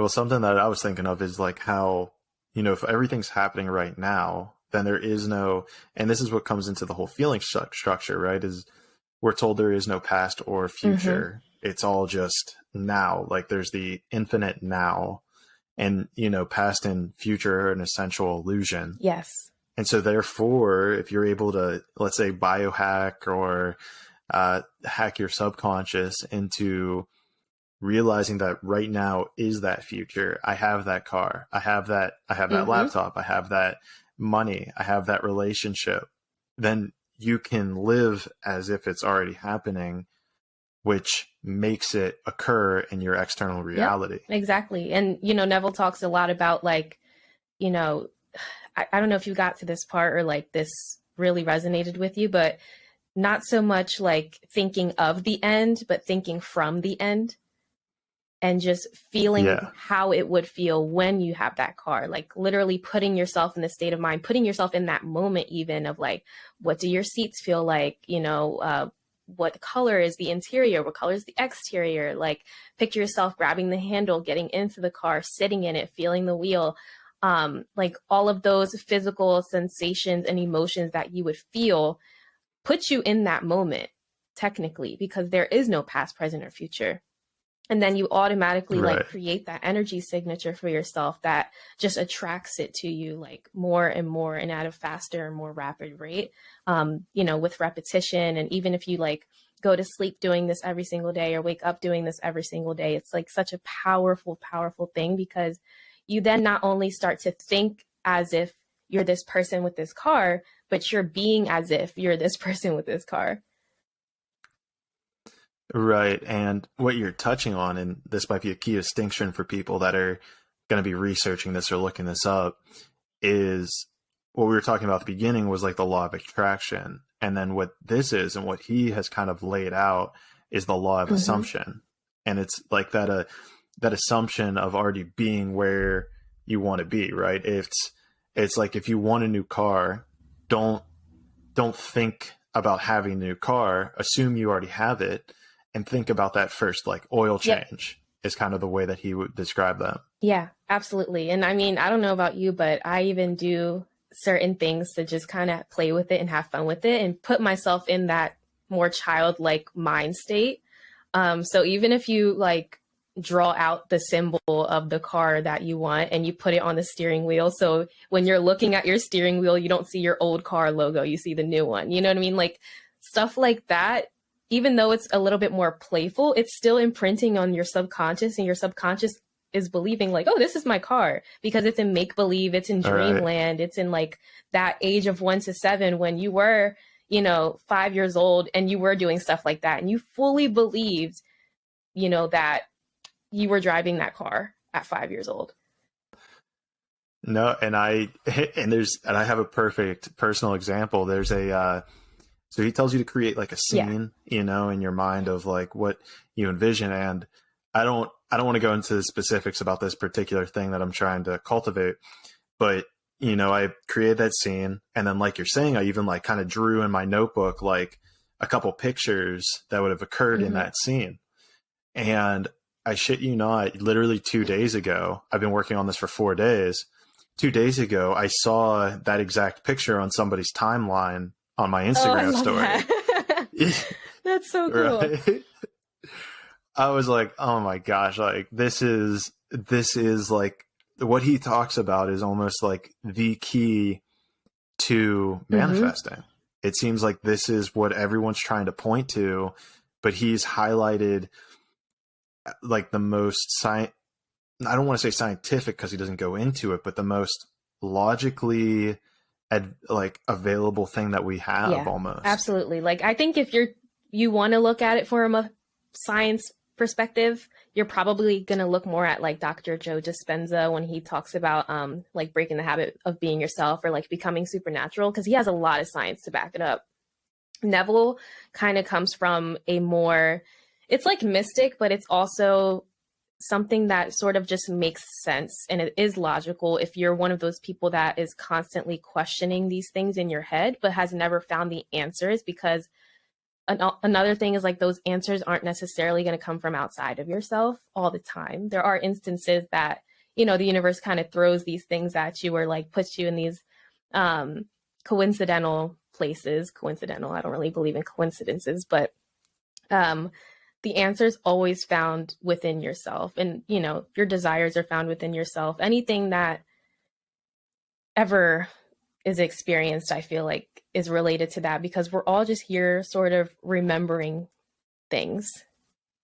Well, something that I was thinking of is like how, if everything's happening right now, then there is no, and this is what comes into the whole feeling structure, right? Is we're told there is no past or Mm-hmm. future. It's all just now. Like there's the infinite now, and, past and future are an essential illusion. Yes. And so therefore, if you're able to, let's say, biohack or hack your subconscious into realizing that right now is that future. I have that car. I have that Mm-hmm. laptop. I have that money. I have that relationship. Then you can live as if it's already happening, which makes it occur in your external Yep, reality. exactly. And, Neville talks a lot about like, you know, I don't know if you got to this part or like this really resonated with you, but not so much like thinking of the end, but thinking from the end and just feeling Yeah. how it would feel when you have that car, like literally putting yourself in the state of mind, putting yourself in that moment, even of like, what do your seats feel like? What color is the interior? What color is the exterior? Like, picture yourself grabbing the handle, getting into the car, sitting in it, feeling the wheel. Like all of those physical sensations and emotions that you would feel put you in that moment, technically, because there is no past, present, or future. And then you automatically like Right. create that energy signature for yourself that just attracts it to you like more and more and at a faster and more rapid rate. With repetition. And even if you like go to sleep doing this every single day or wake up doing this every single day, it's like such a powerful, powerful thing, because you then not only start to think as if you're this person with this car, but you're being as if you're this person with this car. Right. And what you're touching on, and this might be a key distinction for people that are going to be researching this or looking this up, is what we were talking about at the beginning was like the law of attraction. And then what this is and what he has kind of laid out is the law of Mm-hmm. assumption. And it's like that assumption of already being where you want to be, right? It's like if you want a new car, don't don't think about having a new car, assume you already have it, and think about that first, like oil Yep. change is kind of the way that he would describe that. Yeah, absolutely. And I mean, I don't know about you, but I even do certain things to just kind of play with it and have fun with it and put myself in that more childlike mind state. So even if you like draw out the symbol of the car that you want and you put it on the steering wheel, so when you're looking at your steering wheel, you don't see your old car logo, you see the new one. You know what I mean? Like stuff like that. Even though it's a little bit more playful, it's still imprinting on your subconscious, and your subconscious is believing like, oh, this is my car, because it's in make believe, it's in All right. dreamland, it's in like that age of 1 to 7 when you were, 5 years old and you were doing stuff like that and you fully believed, that you were driving that car at 5 years old. No, and I have a perfect personal example. There's so he tells you to create like a Yeah. scene, in your mind of like what you envision. And I don't want to go into the specifics about this particular thing that I'm trying to cultivate, but I created that scene, and then like you're saying, I even like kind of drew in my notebook like a couple pictures that would have occurred in Mm-hmm. that scene. And I shit you not, literally 2 days ago, I've been working on this for 4 days. 2 days ago, I saw that exact picture on somebody's timeline on my Oh, I Instagram love story. that. That's so cool. Right. I was like, oh my gosh, like this is like what he talks about is almost like the key to Mm-hmm. manifesting. It seems like this is what everyone's trying to point to, but he's highlighted like the most I don't want to say scientific because he doesn't go into it, but the most logically like available thing that we have Yeah, almost. absolutely. Like I think if you want to look at it from a science perspective, you're probably going to look more at like Dr. Joe Dispenza when he talks about like breaking the habit of being yourself or like becoming supernatural, because he has a lot of science to back it up. Neville kind of comes from a more, it's like mystic, but it's also something that sort of just makes sense and it is logical if you're one of those people that is constantly questioning these things in your head but has never found the answers, because another thing is like those answers aren't necessarily going to come from outside of yourself all the time. There are instances that, you know, the universe kind of throws these things at you or like puts you in these coincidental places. Coincidental, I don't really believe in coincidences, but the answer's always found within yourself. And, you know, your desires are found within yourself. Anything that ever is experienced, I feel like, is related to that, because we're all just here sort of remembering things.